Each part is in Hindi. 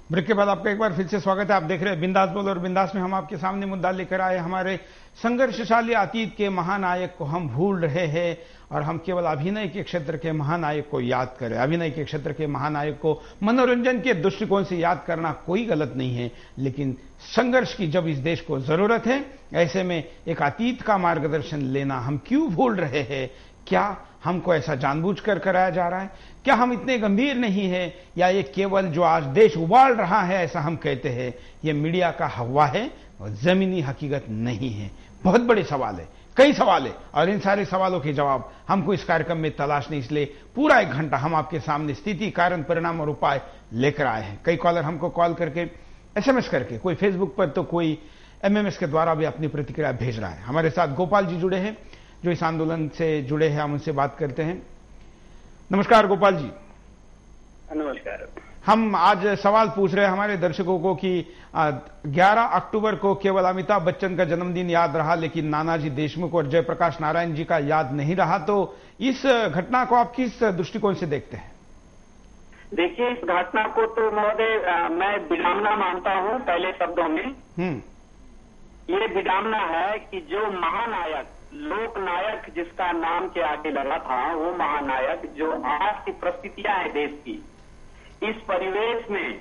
ब्रेक के बाद आपका एक बार फिर से स्वागत है। आप देख रहे हैं बिंदास बोल और बिंदास में हम आपके सामने मुद्दा लेकर आए। हमारे संघर्षशाली अतीत के महानायक को हम भूल रहे हैं और हम केवल अभिनय के क्षेत्र के महानायक को याद करें। अभिनय के क्षेत्र के महानायक को मनोरंजन के दृष्टिकोण से याद करना कोई गलत नहीं है, लेकिन संघर्ष की जब इस देश को जरूरत है, ऐसे में एक अतीत का मार्गदर्शन लेना हम क्यों भूल रहे हैं? क्या हमको ऐसा जानबूझकर कराया जा रहा है? क्या हम इतने गंभीर नहीं हैं, या ये केवल जो आज देश उबाल रहा है ऐसा हम कहते हैं? ये मीडिया का हवा है और जमीनी हकीकत नहीं है। बहुत बड़े सवाल है, कई सवाल है, और इन सारे सवालों के जवाब हमको इस कार्यक्रम में तलाशने, इसलिए पूरा 1 घंटा हम आपके सामने स्थिति, कारण, परिणाम और उपाय लेकर आए हैं। कई कॉलर हमको कॉल करके, एसएमएस करके, कोई फेसबुक पर तो कोई एमएमएस के द्वारा भी अपनी प्रतिक्रिया भेज रहा है। हमारे साथ गोपाल जी जुड़े हैं जो इस आंदोलन से जुड़े हैं, हम उनसे बात करते हैं। नमस्कार गोपाल जी। नमस्कार। हम आज सवाल पूछ रहे हैं हमारे दर्शकों को कि 11 अक्टूबर को केवल अमिताभ बच्चन का जन्मदिन याद रहा, लेकिन नानाजी देशमुख और जयप्रकाश नारायण जी का याद नहीं रहा। तो इस घटना को आप किस दृष्टिकोण से देखते हैं? देखिए, इस घटना को तो महोदय मैं विडंबना मानता हूं। पहले शब्दों में ये विडंबना है कि जो महानायक, लोकनायक जिसका नाम के आगे लगा था, वो महानायक जो आज की परिस्थितियां है देश की, इस परिवेश में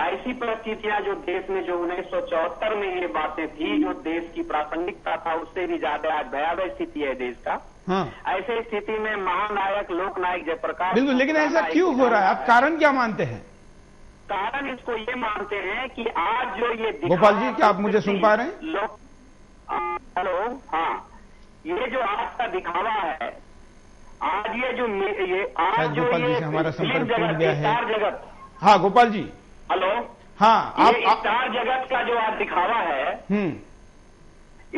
ऐसी परिस्थितियां जो देश में, जो 1974 में ये बातें थी, जो देश की प्रासंगिकता था, उससे भी ज्यादा आज भयावह स्थिति है देश का। ऐसे स्थिति में महानायक, लोकनायक जयप्रकाश, बिल्कुल, लेकिन ऐसा क्यों हो रहा है? आप कारण क्या मानते हैं? कारण इसको ये मानते हैं कि आज जो ये गोपाल जी, क्या आप मुझे सुन पा रहे हैं? हेलो, हाँ, ये जो आज का दिखावा है, आज ये जो आज जो गोपाल जी से हमारा संपर्क टूट गया है। स्टार जगत, हाँ गोपाल जी। हेलो, हाँ, ये स्टार जगत का जो आज दिखावा है,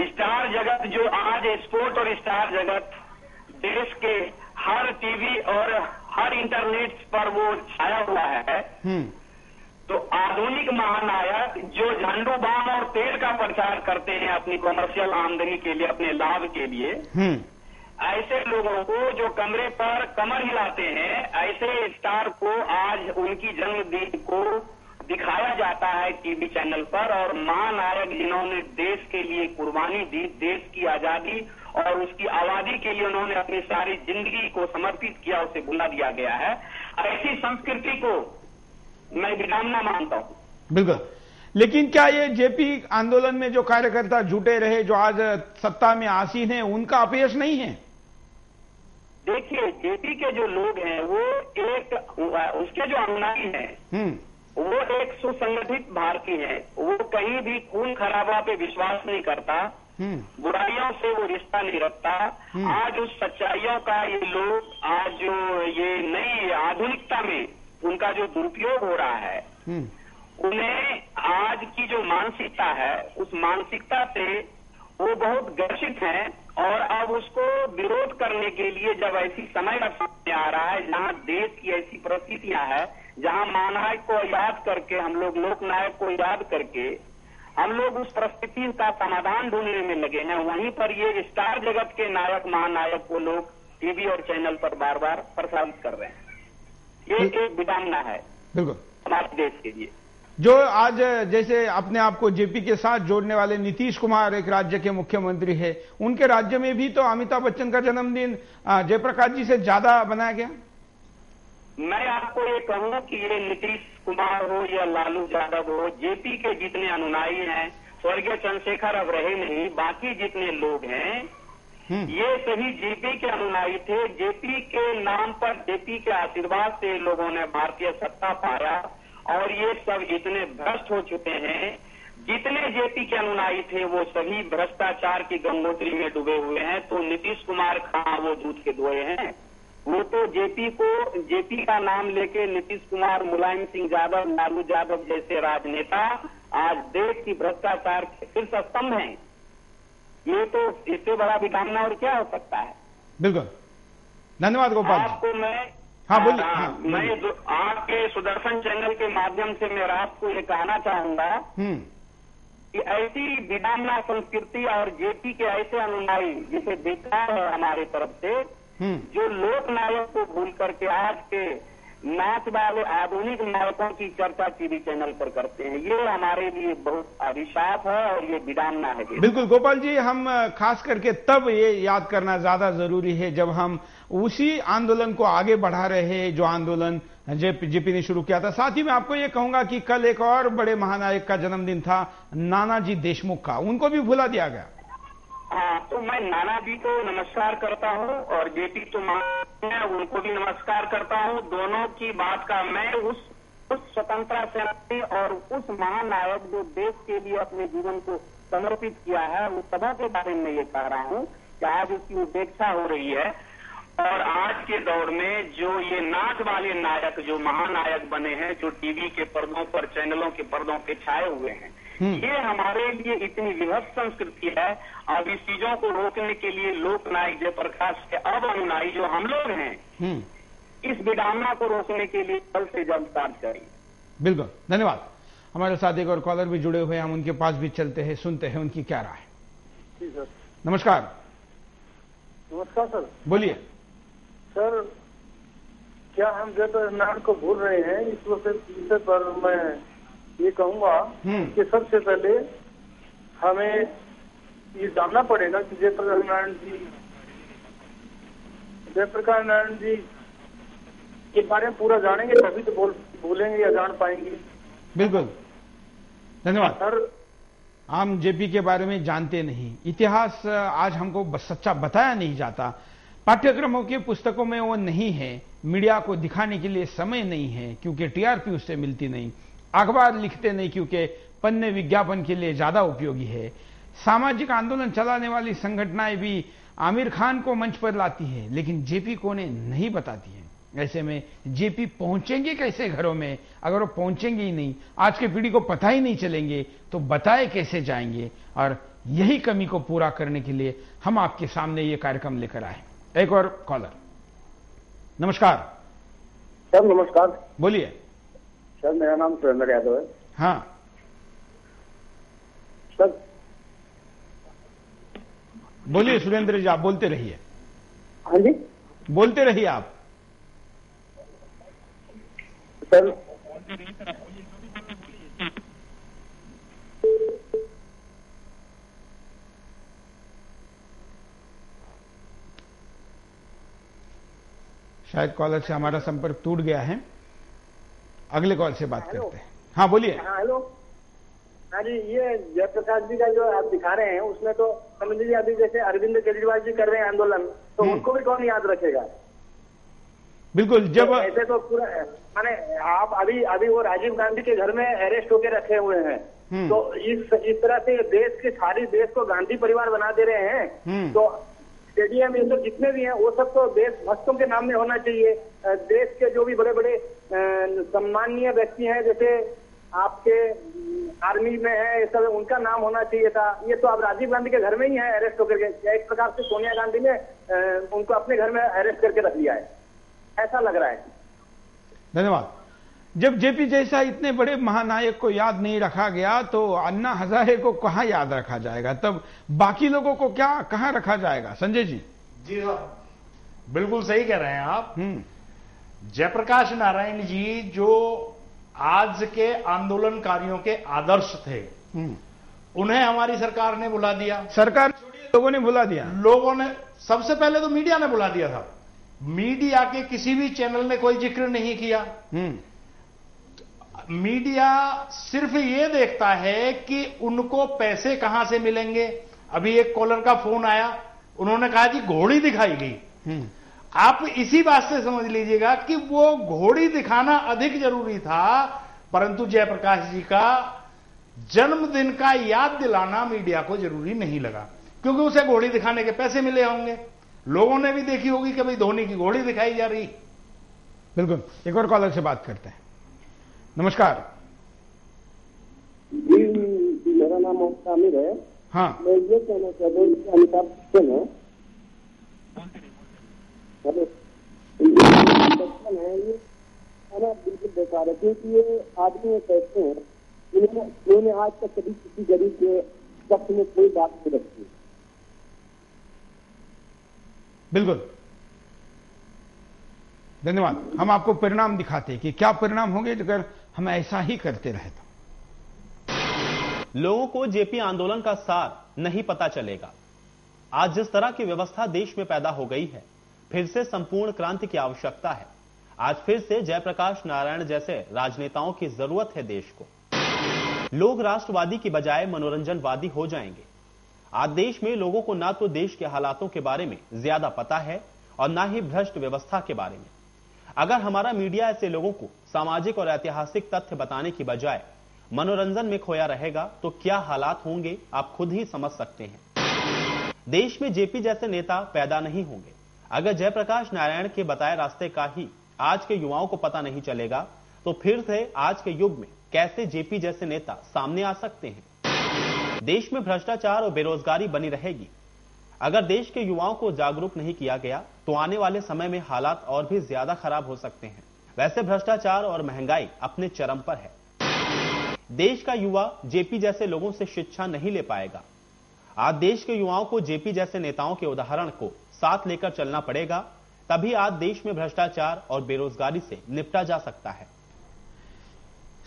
स्टार जगत जो आज स्पोर्ट और स्टार जगत देश के हर टीवी और हर इंटरनेट पर वो छाया हुआ है, तो आधुनिक महानायक जो झंडू बाम और तेल का प्रचार करते हैं अपनी कमर्शियल आमदनी के लिए, अपने लाभ के लिए, ऐसे लोगों को जो कमरे पर कमर हिलाते हैं, ऐसे स्टार को आज उनकी जन्मदिन को दिखाया जाता है टीवी चैनल पर। और महानायक जिन्होंने देश के लिए कुर्बानी दी, देश की आजादी और उसकी आबादी के लिए उन्होंने अपनी सारी जिंदगी को समर्पित किया, उसे भुला दिया गया है। ऐसी संस्कृति को मैं विडंबना मानता हूं। बिल्कुल, लेकिन क्या ये जेपी आंदोलन में जो कार्यकर्ता जुटे रहे, जो आज सत्ता में आसीन है, उनका अपयश नहीं है? देखिए, जेपी के जो लोग हैं वो एक, उसके जो अनुयायी हैं वो एक सुसंगठित भारतीय है। वो कहीं भी खून खराबा पे विश्वास नहीं करता, बुराइयों से वो रिश्ता नहीं रखता। आज उस सच्चाइयों का ये लोग, आज जो ये नई आधुनिकता में उनका जो दुरुपयोग हो रहा है, उन्हें आज की जो मानसिकता है, उस मानसिकता से वो बहुत ग्रसित हैं। और अब उसको विरोध करने के लिए जब ऐसी समय का सामने आ रहा है, जहां देश की ऐसी परिस्थितियां हैं, जहां महानायक को याद करके हम लोग, लोकनायक को याद करके हम लोग उस परिस्थिति का समाधान ढूंढने में लगे हैं, वहीं पर ये स्टार जगत के नायक, महानायक को लोग टीवी और चैनल पर बार बार प्रसारित कर रहे हैं। ये एक विडंबना है बिल्कुल हमारे देश के लिए। जो आज जैसे अपने आप को जेपी के साथ जोड़ने वाले नीतीश कुमार एक राज्य के मुख्यमंत्री है, उनके राज्य में भी तो अमिताभ बच्चन का जन्मदिन जयप्रकाश जी से ज्यादा बनाया गया। मैं आपको ये कहूँ कि ये नीतीश कुमार हो या लालू यादव हो, जेपी के जितने अनुयायी हैं, स्वर्गीय चंद्रशेखर अब रहे नहीं, बाकी जितने लोग हैं, ये सभी जेपी के अनुयायी थे। जेपी के नाम पर, जेपी के आशीर्वाद से लोगों ने भारतीय सत्ता पाया, और ये सब इतने भ्रष्ट हो चुके हैं। जितने जेपी के अनुयायी थे वो सभी भ्रष्टाचार की गंगोत्री में डूबे हुए हैं। तो नीतीश कुमार कहाँ वो दूध के धोए हैं? वो तो जेपी का नाम लेके नीतीश कुमार, मुलायम सिंह यादव, लालू यादव जैसे राजनेता आज देश की भ्रष्टाचार के शीर्ष स्तंभ हैं। ये तो इससे बड़ा विडंबना और क्या हो सकता है? बिल्कुल, धन्यवाद गोपाल। आपको मैं मैं आपके सुदर्शन चैनल के माध्यम से मैं आपको ये कहना चाहूंगा कि ऐसी विडंबना संस्कृति और जेपी के ऐसे अनुयायी जिसे देखा है हमारे तरफ से, जो लोकनायक को भूल करके आज के नाच वाले आधुनिक नायकों की चर्चा टीवी चैनल पर करते हैं। ये हमारे लिए बहुत अभिशाप है और ये विडंबना है। बिल्कुल गोपाल जी, हम खास करके तब ये याद करना ज्यादा जरूरी है जब हम उसी आंदोलन को आगे बढ़ा रहे हैं जो आंदोलन जेपी ने शुरू किया था। साथ ही मैं आपको ये कहूंगा कि कल एक और बड़े महानायक का जन्मदिन था, नानाजी देशमुख का, उनको भी भुला दिया गया। हाँ, तो मैं नाना जी को नमस्कार करता हूँ और जेपी तो उनको भी नमस्कार करता हूँ। दोनों की बात का मैं उस स्वतंत्रता सेनानी और उस महानायक जो देश के लिए अपने जीवन को समर्पित किया है, उस सभा के बारे में ये कह रहा हूँ कि आज उसकी उपेक्षा हो रही है। और आज के दौर में जो ये नाच वाले नायक जो महानायक बने हैं, जो टीवी के पर्दों पर, चैनलों के पर्दों पे छाए हुए हैं, ये हमारे लिए इतनी विभक्त संस्कृति है। अब इस चीजों को रोकने के लिए लोकनायक जयप्रकाश के अब अनुयायी जो हम लोग हैं, इस विडंबना को रोकने के लिए जल्द से जल्द कार्य करें। बिल्कुल, धन्यवाद। हमारे साथ एक और कॉलर भी जुड़े हुए हैं, हम उनके पास भी चलते हैं, सुनते हैं उनकी क्या राय है। सर नमस्कार। नमस्कार सर। बोलिए सर, क्या हम जयप्रकाश को भूल रहे हैं? इस विषय पर मैं ये कहूंगा कि सबसे पहले हमें ये जानना पड़ेगा कि जयप्रकाश नारायण जी के बारे में पूरा जानेंगे तभी तो बोलेंगे या जान पाएंगे। बिल्कुल, धन्यवाद सर। हम जेपी के बारे में जानते नहीं, इतिहास आज हमको सच्चा बताया नहीं जाता, पाठ्यक्रमों के पुस्तकों में वो नहीं है, मीडिया को दिखाने के लिए समय नहीं है क्योंकि टीआरपी उससे मिलती नहीं, अखबार लिखते नहीं क्योंकि पन्ने विज्ञापन के लिए ज्यादा उपयोगी है, सामाजिक आंदोलन चलाने वाली संगठनाएं भी आमिर खान को मंच पर लाती है लेकिन जेपी को नहीं बताती है। ऐसे में जेपी पहुंचेंगे कैसे घरों में? अगर वो पहुंचेंगे ही नहीं, आज के पीढ़ी को पता ही नहीं चलेंगे तो बताए कैसे जाएंगे? और यही कमी को पूरा करने के लिए हम आपके सामने ये कार्यक्रम लेकर आए। एक और कॉलर। नमस्कार सर। नमस्कार। बोलिए सर, मेरा नाम सुरेंद्र यादव है। हाँ सर। बोलिए सुरेंद्र जी, आप बोलते रहिए। हाँ जी, बोलते रहिए आप। सर, शायद कॉलर से हमारा संपर्क टूट गया है, अगले कॉल से बात करते हैं। हाँ बोलिए। हाँ हेलो। हाँ जी, ये जयप्रकाश जी का जो आप दिखा रहे हैं उसमें तो समझ लीजिए अभी जैसे अरविंद केजरीवाल जी कर रहे हैं आंदोलन, तो उनको भी कौन याद रखेगा? बिल्कुल, जब तो ऐसे तो पूरा माने आप अभी वो राजीव गांधी के घर में अरेस्ट होके रखे हुए हैं, तो इस तरह से देश के सारी देश को गांधी परिवार बना दे रहे हैं। तो स्टेडियम ये सब जितने भी हैं वो सब तो देशभक्तों के नाम में होना चाहिए। देश के जो भी बड़े बड़े सम्माननीय व्यक्ति हैं, जैसे आपके आर्मी में है, ये सब उनका नाम होना चाहिए था। ये तो अब राजीव गांधी के घर में ही है अरेस्ट होकर के। एक प्रकार से सोनिया गांधी ने उनको अपने घर में अरेस्ट करके रख लिया है, ऐसा लग रहा है। धन्यवाद। जब जेपी जैसा इतने बड़े महानायक को याद नहीं रखा गया तो अन्ना हजारे को कहां याद रखा जाएगा? तब बाकी लोगों को क्या कहां रखा जाएगा? संजय जी। जी बिल्कुल सही कह रहे हैं आप। जयप्रकाश नारायण जी जो आज के आंदोलनकारियों के आदर्श थे, उन्हें हमारी सरकार ने बुला दिया। सरकार छोड़िए, लोगों ने बुला दिया। लोगों ने, सबसे पहले तो मीडिया ने बुला दिया था। मीडिया के किसी भी चैनल ने कोई जिक्र नहीं किया। मीडिया सिर्फ ये देखता है कि उनको पैसे कहां से मिलेंगे। अभी एक कॉलर का फोन आया, उन्होंने कहा जी घोड़ी दिखाई गई। आप इसी बात से समझ लीजिएगा कि वो घोड़ी दिखाना अधिक जरूरी था, परंतु जयप्रकाश जी का जन्मदिन का याद दिलाना मीडिया को जरूरी नहीं लगा, क्योंकि उसे घोड़ी दिखाने के पैसे मिले होंगे। लोगों ने भी देखी होगी कि भाई धोनी की घोड़ी दिखाई जा रही। बिल्कुल। एक और कॉलर से बात करते हैं। नमस्कार जी, मेरा नाम मोहम्मद आमिर है। हाँ, मैं ये कहना चाहता हूँ कि अमिताभ बच्चन है, ये खाना बिल्कुल बेकार है, क्योंकि ये आदमी कहते हैं इन्होंने आज तक कभी किसी गरीब के पक्ष में कोई बात नहीं रखी। बिल्कुल। धन्यवाद। हम आपको परिणाम दिखाते हैं कि क्या परिणाम होंगे अगर हम ऐसा ही करते रहे तो। लोगों को जेपी आंदोलन का सार नहीं पता चलेगा। आज जिस तरह की व्यवस्था देश में पैदा हो गई है, फिर से संपूर्ण क्रांति की आवश्यकता है। आज फिर से जयप्रकाश नारायण जैसे राजनेताओं की जरूरत है देश को। लोग राष्ट्रवादी की बजाय मनोरंजनवादी हो जाएंगे। आज देश में लोगों को ना तो देश के हालातों के बारे में ज्यादा पता है और ना ही भ्रष्ट व्यवस्था के बारे में। अगर हमारा मीडिया ऐसे लोगों को सामाजिक और ऐतिहासिक तथ्य बताने की बजाय मनोरंजन में खोया रहेगा तो क्या हालात होंगे आप खुद ही समझ सकते हैं। देश में जेपी जैसे नेता पैदा नहीं होंगे अगर जयप्रकाश नारायण के बताए रास्ते का ही आज के युवाओं को पता नहीं चलेगा तो फिर से आज के युग में कैसे जेपी जैसे नेता सामने आ सकते हैं। देश में भ्रष्टाचार और बेरोजगारी बनी रहेगी। अगर देश के युवाओं को जागरूक नहीं किया गया तो आने वाले समय में हालात और भी ज्यादा खराब हो सकते हैं। वैसे भ्रष्टाचार और महंगाई अपने चरम पर है। देश का युवा जेपी जैसे लोगों से शिक्षा नहीं ले पाएगा। आज देश के युवाओं को जेपी जैसे नेताओं के उदाहरण को साथ लेकर चलना पड़ेगा, तभी आज देश में भ्रष्टाचार और बेरोजगारी से निपटा जा सकता है।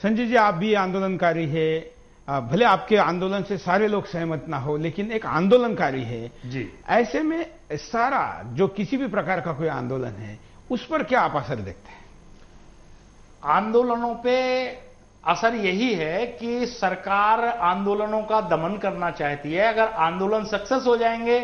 संजय जी, आप भी आंदोलनकारी है, भले आपके आंदोलन से सारे लोग सहमत ना हो, लेकिन एक आंदोलनकारी है जी। ऐसे में सारा जो किसी भी प्रकार का कोई आंदोलन है उस पर क्या आप असर देखते हैं? आंदोलनों पे असर यही है कि सरकार आंदोलनों का दमन करना चाहती है। अगर आंदोलन सक्सेस हो जाएंगे